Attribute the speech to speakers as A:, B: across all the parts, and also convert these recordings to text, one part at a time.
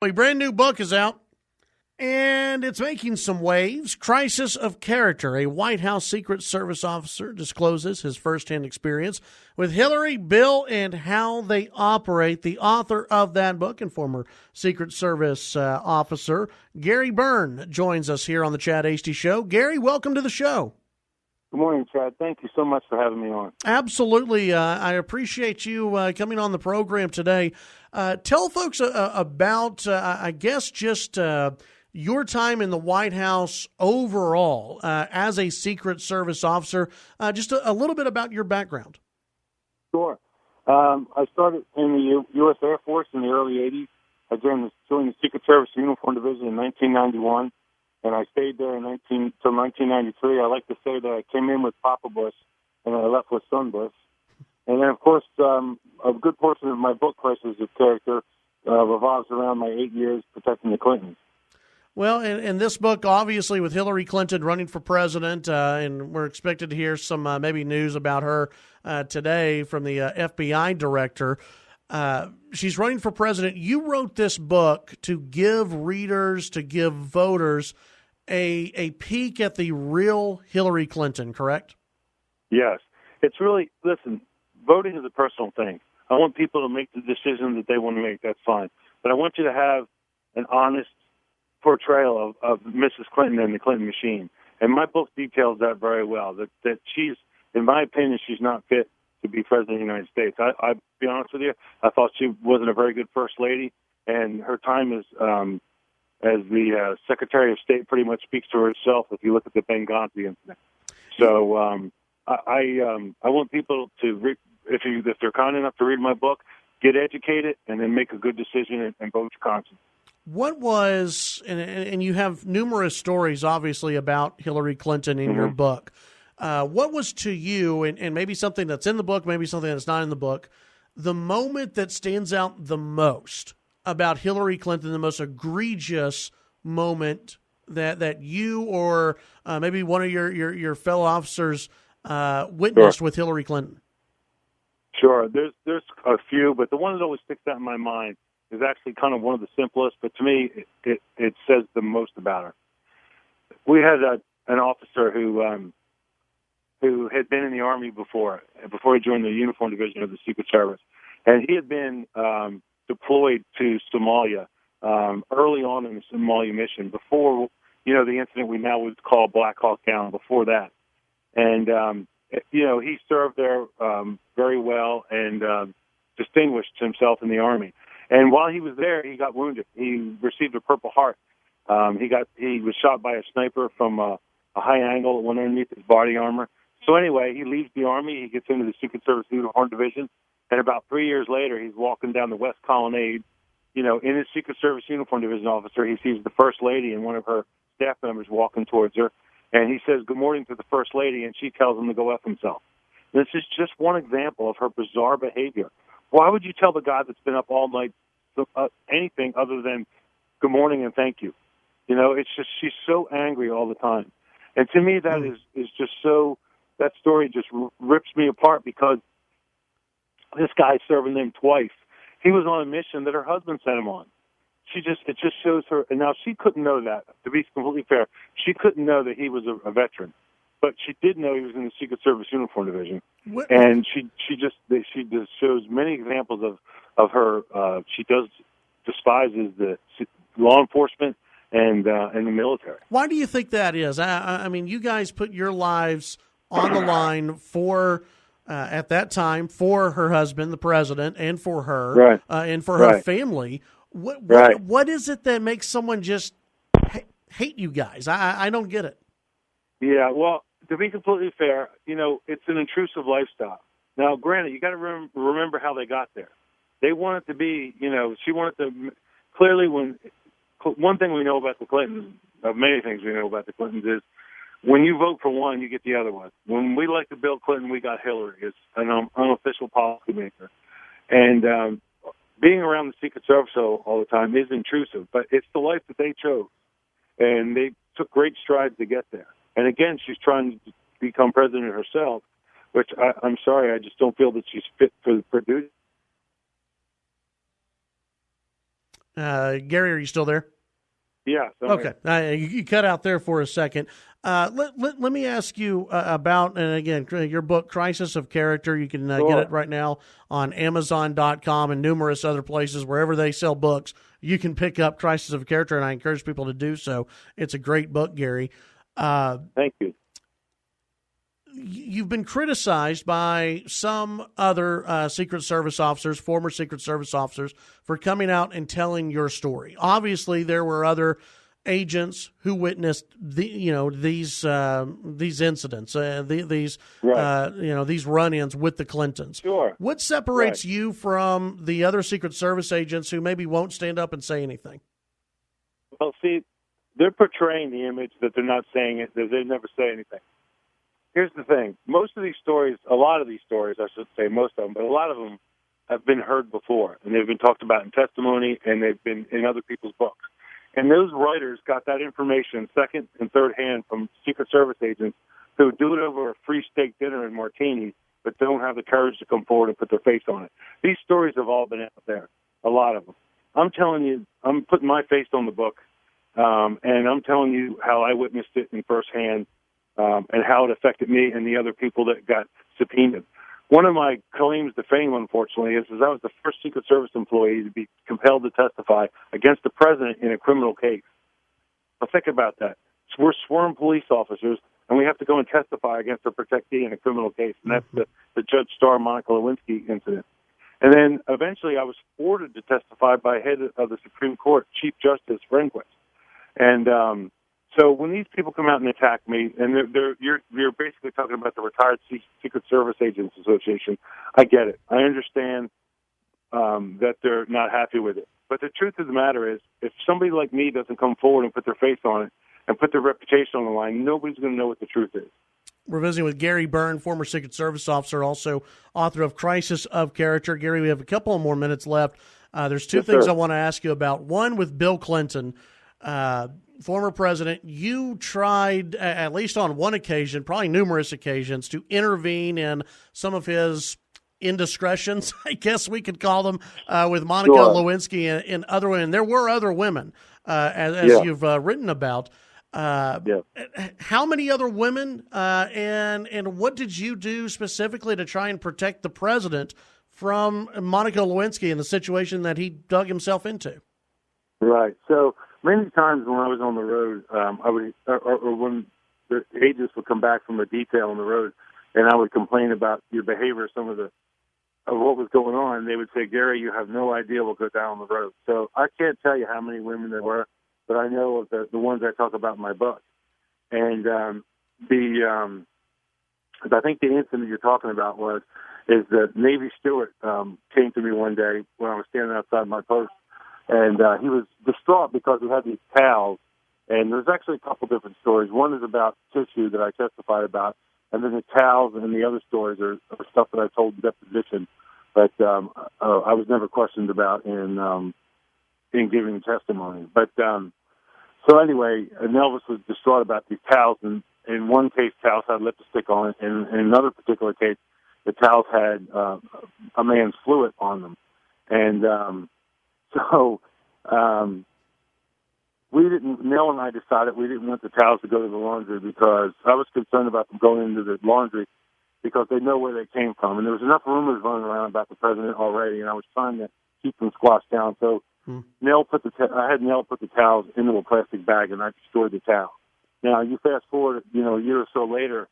A: A brand new book is out, and it's making some waves. Crisis of Character. A White House Secret Service officer discloses his firsthand experience with Hillary, Bill, and how they operate. The author of that book and former Secret Service officer, Gary Byrne, joins us here on the Chad Hasty Show. Gary, welcome to the show.
B: Good morning, Chad. Thank you so much for having me on.
A: Absolutely. I appreciate you coming on the program today. Tell folks about, I guess, just your time in the White House overall as a Secret Service officer. Just a little bit about your background.
B: Sure. I started in the U.S. Air Force in the early 80s. I joined the Secret Service Uniform Division in 1991. And I stayed there until 1993. I like to say that I came in with Papa Bush, and I left with Son Bush. And then, of course, a good portion of my book, Crisis of Character, revolves around my 8 years protecting the Clintons.
A: Well, in this book, obviously, with Hillary Clinton running for president, and we're expected to hear some maybe news about her today from the FBI director. She's running for president. You wrote this book to give readers, to give voters a peek at the real Hillary Clinton, correct?
B: Yes. It's really, listen, voting is a personal thing. I want people to make the decision that they want to make. That's fine. But I want you to have an honest portrayal of Mrs. Clinton and the Clinton machine. And my book details that very well, that she's, in my opinion, she's not fit to be president of the United States. I'll be honest with you, I thought she wasn't a very good first lady, and her time as the Secretary of State pretty much speaks to herself if you look at the Benghazi incident. So I want people to, if they're kind enough to read my book, get educated and then make a good decision and vote your conscience. What
A: was, and you have numerous stories, obviously, about Hillary Clinton in your book. What was to you, and maybe something that's in the book, maybe something that's not in the book, the moment that stands out the most about Hillary Clinton, the most egregious moment that you or maybe one of your fellow officers witnessed with Hillary Clinton?
B: Sure. There's a few, but the one that always sticks out in my mind is actually kind of one of the simplest, but to me it says the most about her. We had an officer who had been in the Army before he joined the Uniform Division of the Secret Service. And he had been deployed to Somalia early on in the Somalia mission, before, the incident we now would call Black Hawk Down, before that. And, he served there very well and distinguished himself in the Army. And while he was there, he got wounded. He received a Purple Heart. He was shot by a sniper from a high angle that went underneath his body armor. So anyway, he leaves the Army, he gets into the Secret Service Uniform Division, and about 3 years later, he's walking down the West Colonnade, in his Secret Service Uniform Division officer, he sees the First Lady and one of her staff members walking towards her, and he says, "Good morning" to the First Lady, and she tells him to go F himself. This is just one example of her bizarre behavior. Why would you tell the guy that's been up all night anything other than good morning and thank you? It's just, she's so angry all the time. And to me, that is just so, that story just rips me apart, because this guy's serving them twice. He was on a mission that her husband sent him on. It just shows her, and now she couldn't know that, to be completely fair. She couldn't know that he was a veteran, but she did know he was in the Secret Service Uniform Division. What? And she just shows many examples of her. She despises the law enforcement and the military.
A: Why do you think that is? I mean, you guys put your lives on the line for, at that time, for her husband, the president, and for her,
B: right.
A: And for her family. What is it that makes someone just hate you guys? I don't get it.
B: Yeah, well, to be completely fair, it's an intrusive lifestyle. Now, granted, you got to remember how they got there. They wanted to be, she wanted to, clearly one thing we know about the Clintons, of many things we know about the Clintons, is when you vote for one, you get the other one. When we elected Bill Clinton, we got Hillary as an unofficial policymaker. And being around the Secret Service all the time is intrusive, but it's the life that they chose. And they took great strides to get there. And again, she's trying to become president herself, which I'm sorry, I just don't feel that she's fit for duty.
A: Gary, are you still there?
B: Yeah.
A: Okay. You cut out there for a second. Let me ask you about, and again, your book, Crisis of Character. You can get it right now on Amazon.com and numerous other places. Wherever they sell books, you can pick up Crisis of Character, and I encourage people to do so. It's a great book, Gary.
B: Thank you.
A: You've been criticized by some other Secret Service officers, former Secret Service officers, for coming out and telling your story. Obviously, there were other agents who witnessed these incidents, these run-ins with the Clintons.
B: Sure.
A: What separates you from the other Secret Service agents who maybe won't stand up and say anything?
B: Well, see, they're portraying the image that they're not saying it, that they never say anything. Here's the thing. Most of these stories, a lot of these stories, I should say most of them, but a lot of them have been heard before, and they've been talked about in testimony, and they've been in other people's books. And those writers got that information second and third hand from Secret Service agents who do it over a free steak dinner and martini, but don't have the courage to come forward and put their face on it. These stories have all been out there, a lot of them. I'm telling you, I'm putting my face on the book, and I'm telling you how I witnessed it in firsthand, and how it affected me and the other people that got subpoenaed. One of my claims to fame, unfortunately, is I was the first Secret Service employee to be compelled to testify against the president in a criminal case. Now think about that. So we're sworn police officers, and we have to go and testify against a protectee in a criminal case, and that's the Judge Starr Monica Lewinsky incident. And then eventually I was ordered to testify by head of the Supreme Court, Chief Justice Rehnquist. And so when these people come out and attack me, and you're basically talking about the Retired Secret Service Agents Association, I get it. I understand that they're not happy with it. But the truth of the matter is, if somebody like me doesn't come forward and put their face on it and put their reputation on the line, nobody's going to know what the truth is.
A: We're visiting with Gary Byrne, former Secret Service officer, also author of Crisis of Character. Gary, we have a couple of more minutes left. There's two things I want to ask you about. One, with Bill Clinton, former president, you tried, at least on one occasion, probably numerous occasions, to intervene in some of his indiscretions, I guess we could call them, with Monica Lewinsky and other women. There were other women, as you've written about. How many other women, and what did you do specifically to try and protect the president from Monica Lewinsky and the situation that he dug himself into?
B: Right. So many times when I was on the road, I would, or when the agents would come back from a detail on the road, and I would complain about your behavior, some of what was going on, they would say, "Gary, you have no idea what goes down on the road." So I can't tell you how many women there were, but I know of the ones I talk about in my book. And I think the incident you're talking about is that Navy steward came to me one day when I was standing outside my post, and he was distraught because we had these towels. And there's actually a couple different stories. One is about tissue that I testified about, and then the towels and the other stories are stuff that I told in deposition, but I was never questioned about in giving testimony. But so anyway, Elvis was distraught about these towels, and in one case, towels had lipstick on it, and in another particular case, the towels had a man's fluid on them. And Nell and I decided we didn't want the towels to go to the laundry because I was concerned about them going into the laundry because they know where they came from. And there was enough rumors running around about the president already, and I was trying to keep them squashed down. So I had Nell put the towels into a plastic bag, and I destroyed the towel. Now, you fast forward, a year or so later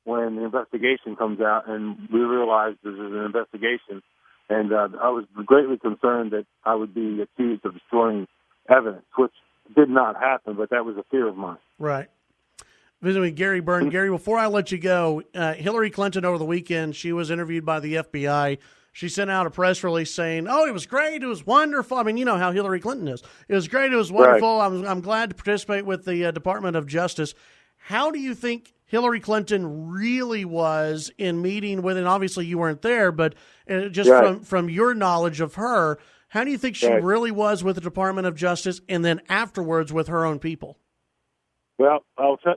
B: when the investigation comes out, and we realized this is an investigation, and I was greatly concerned that I would be accused of destroying evidence, which did not happen, but that was a fear of mine.
A: Right. Visiting with Gary Byrne. Gary, before I let you go, Hillary Clinton over the weekend, she was interviewed by the FBI. She sent out a press release saying, "Oh, it was great. It was wonderful." I mean, you know how Hillary Clinton is. It was great. It was wonderful. Right. I'm glad to participate with the Department of Justice. How do you think Hillary Clinton really was in meeting with, and obviously you weren't there, but just from your knowledge of her, how do you think she really was with the Department of Justice and then afterwards with her own people?
B: Well, I'll tell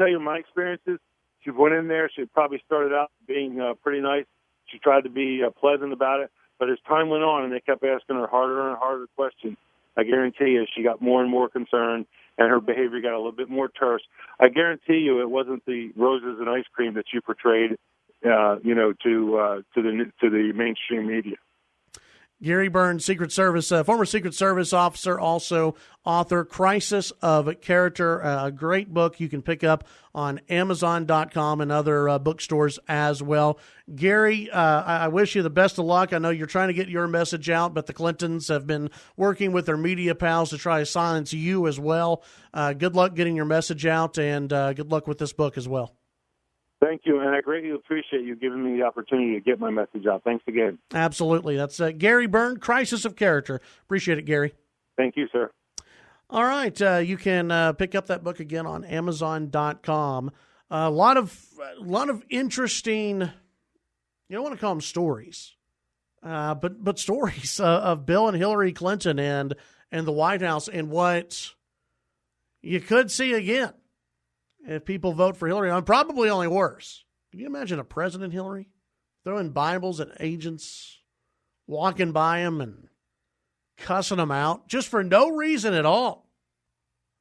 B: you my experiences. She went in there. She probably started out being pretty nice. She tried to be pleasant about it. But as time went on and they kept asking her harder and harder questions, I guarantee you she got more and more concerned, and her behavior got a little bit more terse. I guarantee you it wasn't the roses and ice cream that you portrayed, to the mainstream media.
A: Gary Byrne, Secret Service, former Secret Service officer, also author, Crisis of Character, a great book you can pick up on Amazon.com and other bookstores as well. Gary, I wish you the best of luck. I know you're trying to get your message out, but the Clintons have been working with their media pals to try to silence you as well. Good luck getting your message out, and good luck with this book as well.
B: Thank you, and I greatly appreciate you giving me the opportunity to get my message out. Thanks again.
A: Absolutely. That's Gary Byrne, Crisis of Character. Appreciate it, Gary.
B: Thank you, sir.
A: All right. You can pick up that book again on Amazon.com. A lot of interesting, you don't want to call them stories, but stories of Bill and Hillary Clinton and the White House, and what you could see again if people vote for Hillary. I'm probably only worse. Can you imagine a President Hillary throwing Bibles at agents, walking by them and cussing them out just for no reason at all?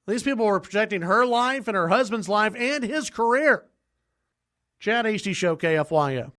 A: These people were protecting her life and her husband's life and his career. Chad Hasty Show, KFYO.